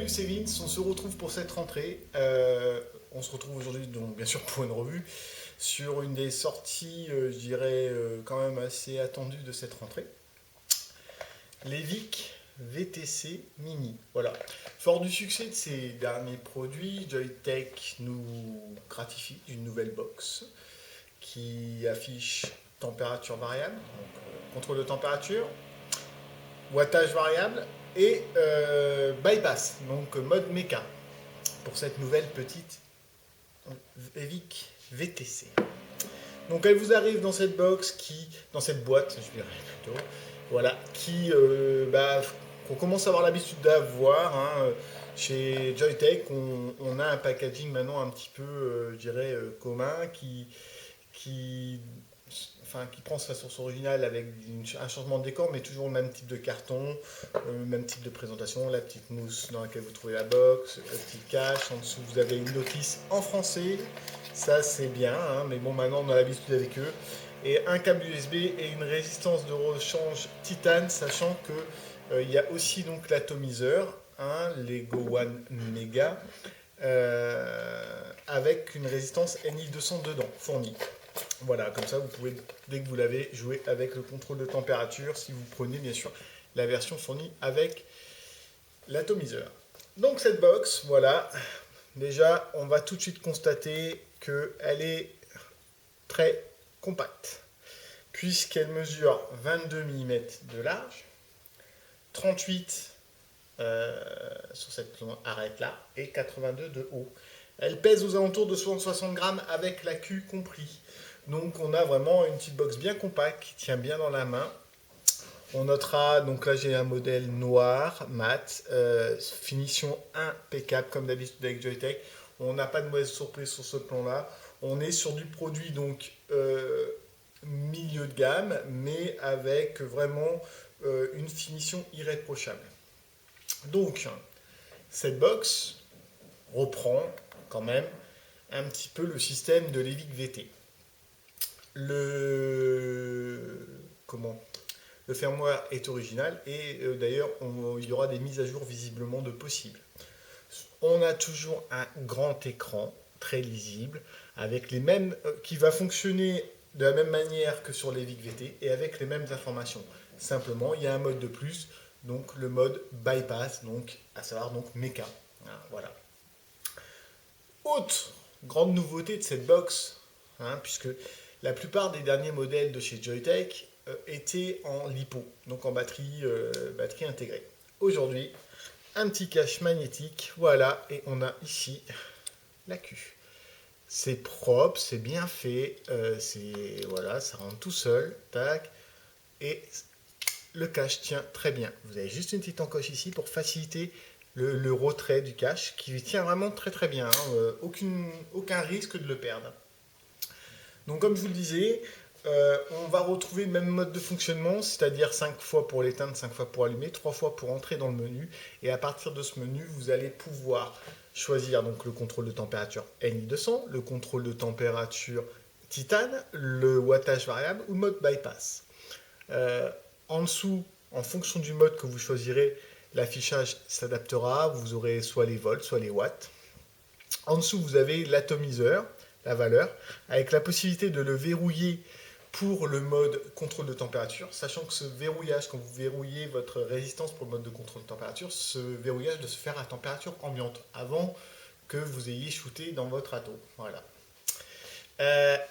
Salut, c'est Vince, on se retrouve pour cette rentrée. On se retrouve aujourd'hui, donc bien sûr pour une revue, sur une des sorties, je dirais, quand même assez attendues de cette rentrée. Les VIC VTC Mini. Voilà. Fort du succès de ces derniers produits, Joytech nous gratifie d'une nouvelle box qui affiche température variable, donc contrôle de température, wattage variable et bypass, donc mode méca, pour cette nouvelle petite Evic VTC. Donc elle vous arrive dans cette box dans cette boîte, je dirais plutôt, voilà, qu'on commence à avoir l'habitude d'avoir, hein. Chez Joytech, on a un packaging maintenant un petit peu, je dirais, commun qui, qui prend sa source originale avec un changement de décor, mais toujours le même type de carton, même type de présentation, la petite mousse dans laquelle vous trouvez la box, le petit cache, en dessous vous avez une notice en français, ça c'est bien, hein, mais bon maintenant on a l'habitude avec eux, et un câble USB et une résistance de rechange titane, sachant que il y a aussi donc l'atomiseur, hein, Lego One Mega, avec une résistance NI200 dedans, fournie. Voilà, comme ça vous pouvez, dès que vous l'avez, jouer avec le contrôle de température, si vous prenez bien sûr la version fournie avec l'atomiseur. Donc cette box, voilà, déjà on va tout de suite constater qu'elle est très compacte, puisqu'elle mesure 22 mm de large, 38 sur cette arête là, et 82 de haut. Elle pèse aux alentours de 60 grammes avec la queue compris. Donc on a vraiment une petite box bien compacte qui tient bien dans la main. On notera, donc là j'ai un modèle noir, mat, finition impeccable comme d'habitude avec Joytech. On n'a pas de mauvaise surprise sur ce plan-là. On est sur du produit donc milieu de gamme, mais avec vraiment une finition irréprochable. Donc cette box reprend quand même un petit peu le système de l'Evic VT. Le firmware est original et d'ailleurs il y aura des mises à jour visiblement de possibles. On a toujours un grand écran très lisible avec les mêmes qui va fonctionner de la même manière que sur les VIC VT et avec les mêmes informations. Simplement, il y a un mode de plus, donc le mode bypass, donc à savoir donc méca. Voilà. Autre grande nouveauté de cette box, hein, puisque la plupart des derniers modèles de chez Joytech étaient en LiPo, donc en batterie intégrée. Aujourd'hui, un petit cache magnétique, voilà, et on a ici la queue. C'est propre, c'est bien fait, voilà, ça rentre tout seul, tac, et le cache tient très bien. Vous avez juste une petite encoche ici pour faciliter le retrait du cache, qui tient vraiment très très bien, hein, aucun risque de le perdre. Donc comme je vous le disais, on va retrouver le même mode de fonctionnement, c'est-à-dire 5 fois pour l'éteindre, 5 fois pour allumer, 3 fois pour entrer dans le menu. Et à partir de ce menu, vous allez pouvoir choisir donc le contrôle de température NI200, le contrôle de température titane, le wattage variable ou le mode bypass. En dessous, en fonction du mode que vous choisirez, l'affichage s'adaptera. Vous aurez soit les volts, soit les watts. En dessous, vous avez l'atomiseur, la valeur, avec la possibilité de le verrouiller pour le mode contrôle de température, sachant que ce verrouillage, quand vous verrouillez votre résistance pour le mode de contrôle de température, ce verrouillage doit se faire à température ambiante, avant que vous ayez shooté dans votre atto. Voilà.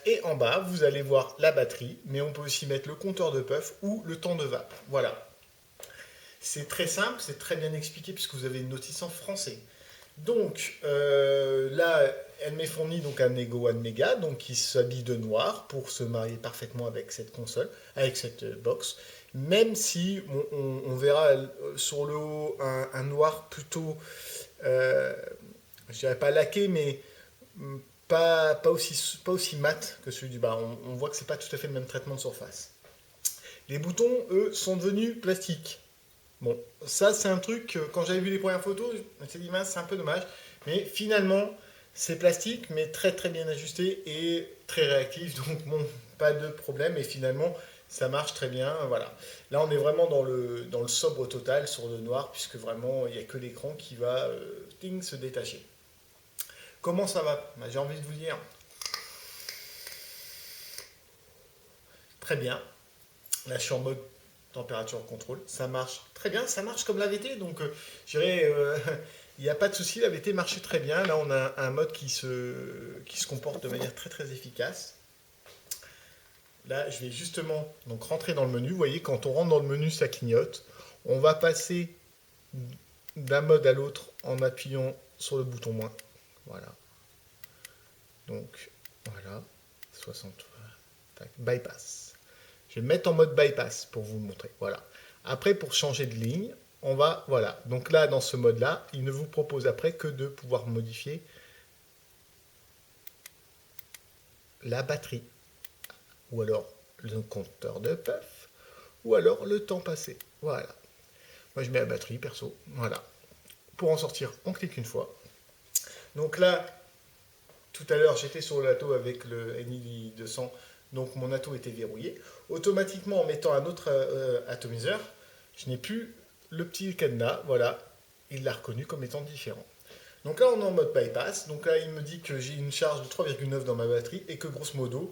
Et en bas, vous allez voir la batterie, mais on peut aussi mettre le compteur de puff ou le temps de vape. Voilà. C'est très simple, c'est très bien expliqué puisque vous avez une notice en français. Donc là, elle m'est fournie donc un Lego One Mega, donc qui s'habille de noir pour se marier parfaitement avec cette console, avec cette box. Même si on verra sur le haut un noir plutôt, je dirais pas laqué, mais pas aussi mat que celui du bas. On voit que c'est pas tout à fait le même traitement de surface. Les boutons, eux, sont devenus plastiques. Bon, ça c'est un truc, quand j'avais vu les premières photos, je me suis dit, mince, c'est un peu dommage. Mais finalement, c'est plastique, mais très très bien ajusté et très réactif. Donc bon, pas de problème. Et finalement, Ça marche très bien, voilà. Là, on est vraiment dans le sobre total sur le noir, puisque vraiment, il n'y a que l'écran qui va ting, se détacher. Comment ça va? Bah, j'ai envie de vous dire, très bien. Là, je suis en mode température contrôle. Ça marche très bien, ça marche comme la VT. Donc, je dirais, il n'y a pas de souci, la VT marche très bien. Là, on a un mode qui se comporte de manière très très efficace. Là, je vais justement donc rentrer dans le menu. Vous voyez, quand on rentre dans le menu, ça clignote. On va passer d'un mode à l'autre en appuyant sur le bouton moins. Voilà. Donc, voilà. 60. Tac, bypass. Je vais me mettre en mode bypass pour vous le montrer. Voilà. Après, pour changer de ligne, on va. Voilà. Donc là, dans ce mode-là, il ne vous propose après que de pouvoir modifier la batterie. Ou alors le compteur de puff. Ou alors le temps passé. Voilà. Moi, je mets la batterie, perso. Voilà. Pour en sortir, on clique une fois. Donc là, tout à l'heure, j'étais sur l'atto avec le NI 200, donc mon atto était verrouillé. Automatiquement, en mettant un autre atomiseur, je n'ai plus le petit cadenas. Voilà, il l'a reconnu comme étant différent. Donc là, on est en mode bypass. Donc là, il me dit que j'ai une charge de 3,9 dans ma batterie et que grosso modo,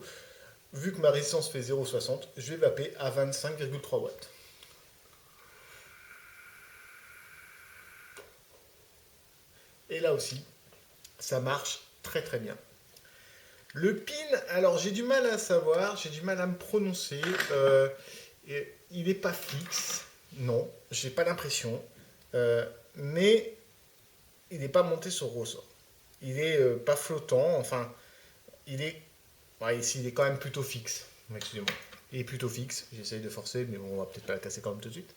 vu que ma résistance fait 0,60, je vais vaper à 25,3 watts. Et là aussi, ça marche très très bien. Le pin, alors j'ai du mal à savoir, j'ai du mal à me prononcer. Il n'est pas fixe, non, j'ai pas l'impression. Mais il n'est pas monté sur ressort. Il est pas flottant, enfin, il est. Ouais, ici, il est quand même plutôt fixe. Excusez-moi. Il est plutôt fixe. J'essaye de forcer, mais bon, on va peut-être pas la casser quand même tout de suite.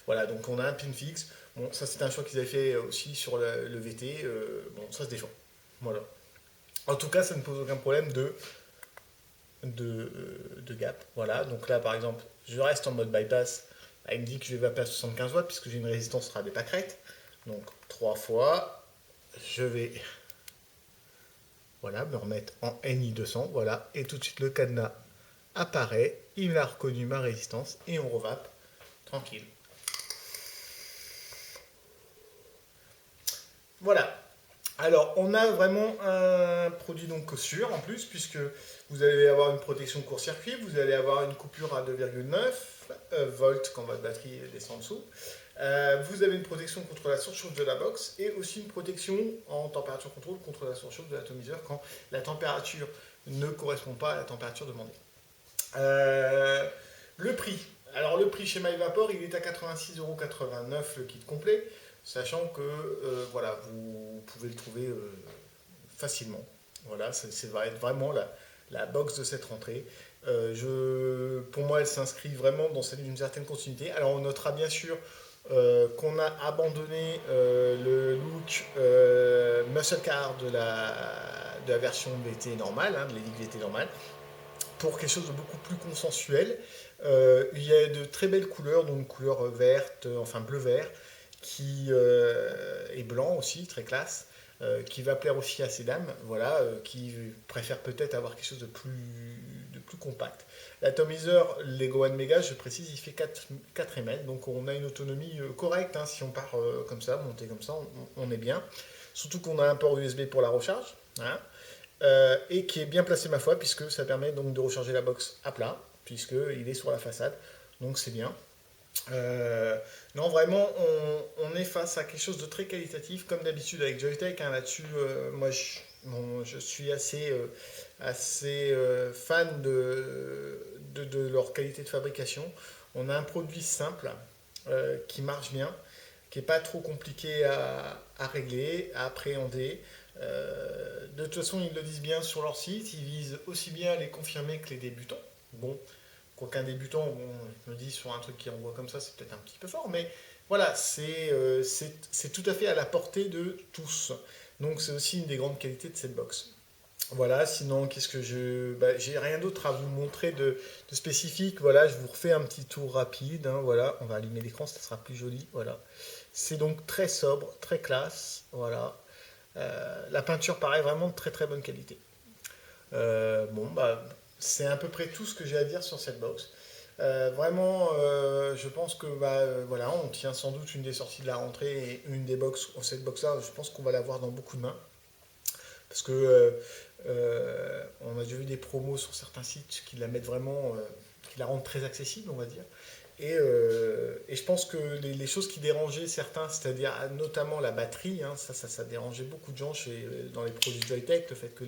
Voilà, donc on a un pin fixe. Bon, ça c'est un choix qu'ils avaient fait aussi sur le VT. Bon, ça se défend. Voilà. En tout cas, ça ne pose aucun problème de gap. Voilà, donc là par exemple, je reste en mode bypass. Là, il me dit que je vais vaper à 75 watts puisque j'ai une résistance à des pâquerettes. Donc 3 fois, je vais voilà, me remettre en NI 200. Voilà, et tout de suite le cadenas apparaît. Il a reconnu ma résistance et on revape tranquille. Voilà. Alors, on a vraiment un produit donc sûr en plus, puisque vous allez avoir une protection court-circuit, vous allez avoir une coupure à 2,9 volts quand votre batterie descend en dessous. Vous avez une protection contre la surchauffe de la box et aussi une protection en température contrôle contre la surchauffe de l'atomiseur quand la température ne correspond pas à la température demandée. Le prix. Alors le prix chez MyVapor, il est à 86,89 € le kit complet, sachant que voilà, vous pouvez le trouver facilement. Voilà, ça va être vraiment la box de cette rentrée. Pour moi, elle s'inscrit vraiment dans une certaine continuité. Alors on notera bien sûr qu'on a abandonné le look muscle car de la version VT normale, hein, de l'Elite VT normale, pour quelque chose de beaucoup plus consensuel. Il y a de très belles couleurs, donc couleur verte, enfin bleu-vert, qui est blanc aussi, très classe, qui va plaire aussi à ces dames, voilà, qui préfèrent peut-être avoir quelque chose de plus compact. L'atomiseur Lego One Mega, je précise, il fait 4 ml, donc on a une autonomie correcte, hein, si on part comme ça, monté comme ça, on est bien. Surtout qu'on a un port USB pour la recharge, hein, et qui est bien placé ma foi, puisque ça permet donc de recharger la box à plat, puisqu'il est sur la façade, donc c'est bien. Non, vraiment, on est face à quelque chose de très qualitatif, comme d'habitude avec Joytech. Hein, là-dessus, moi, je suis assez fan de leur qualité de fabrication. On a un produit simple qui marche bien, qui n'est pas trop compliqué à régler, à appréhender. De toute façon, ils le disent bien sur leur site, ils visent aussi bien les confirmés que les débutants. Bon, quoiqu'un débutant, bon, je me dis sur un truc qui envoie comme ça, c'est peut-être un petit peu fort, mais voilà, c'est tout à fait à la portée de tous. Donc c'est aussi une des grandes qualités de cette box. Voilà, sinon, qu'est-ce que j'ai rien d'autre à vous montrer de spécifique. Voilà, je vous refais un petit tour rapide. Hein, voilà, on va allumer l'écran, ça sera plus joli. Voilà. C'est donc très sobre, très classe. Voilà. La peinture, pareil, vraiment de très très bonne qualité. Bon, bah, c'est à peu près tout ce que j'ai à dire sur cette box. Vraiment, je pense que voilà, on tient sans doute une des sorties de la rentrée et une des box, cette box-là, je pense qu'on va l'avoir dans beaucoup de mains. Parce que on a déjà vu des promos sur certains sites qui la mettent vraiment, qui la rendent très accessible, on va dire. Et je pense que les choses qui dérangeaient certains, c'est-à-dire notamment la batterie, hein, ça dérangeait beaucoup de gens dans les produits Joytech, le fait que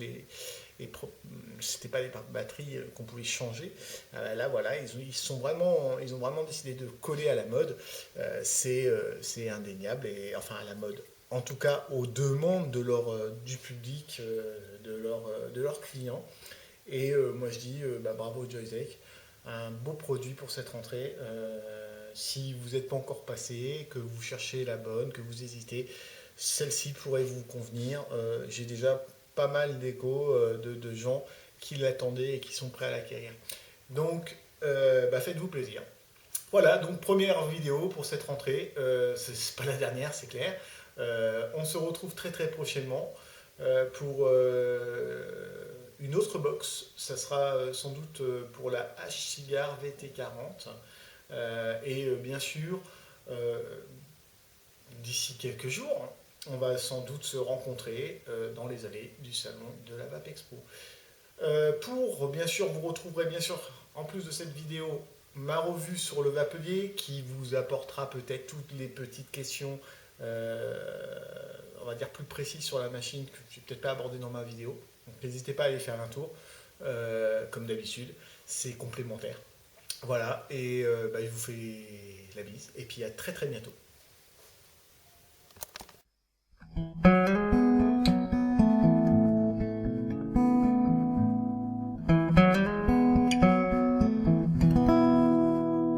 c'était pas des batteries qu'on pouvait changer. Là, voilà, ils ont vraiment décidé de coller à la mode. C'est indéniable, et enfin à la mode. En tout cas, aux demandes du public, de leurs clients. Et moi, je dis bravo Joytech, un beau produit pour cette rentrée. Si vous n'êtes pas encore passé, que vous cherchez la bonne, que vous hésitez, celle-ci pourrait vous convenir. J'ai déjà pas mal d'échos de gens qui l'attendaient et qui sont prêts à l'acquérir. Donc, faites-vous plaisir. Voilà, donc première vidéo pour cette rentrée. C'est pas la dernière, c'est clair. On se retrouve très très prochainement pour une autre box. Ça sera sans doute pour la H-Cigar VT40. Et bien sûr, euh, d'ici quelques jours, on va sans doute se rencontrer dans les allées du salon de la VAP Expo. Pour bien sûr, vous retrouverez bien sûr, en plus de cette vidéo, ma revue sur le vapelier qui vous apportera peut-être toutes les petites questions, on va dire plus précises sur la machine que je n'ai peut-être pas abordé dans ma vidéo. Donc n'hésitez pas à aller faire un tour, comme d'habitude, c'est complémentaire. Voilà, et je vous fais la bise, et puis à très très bientôt.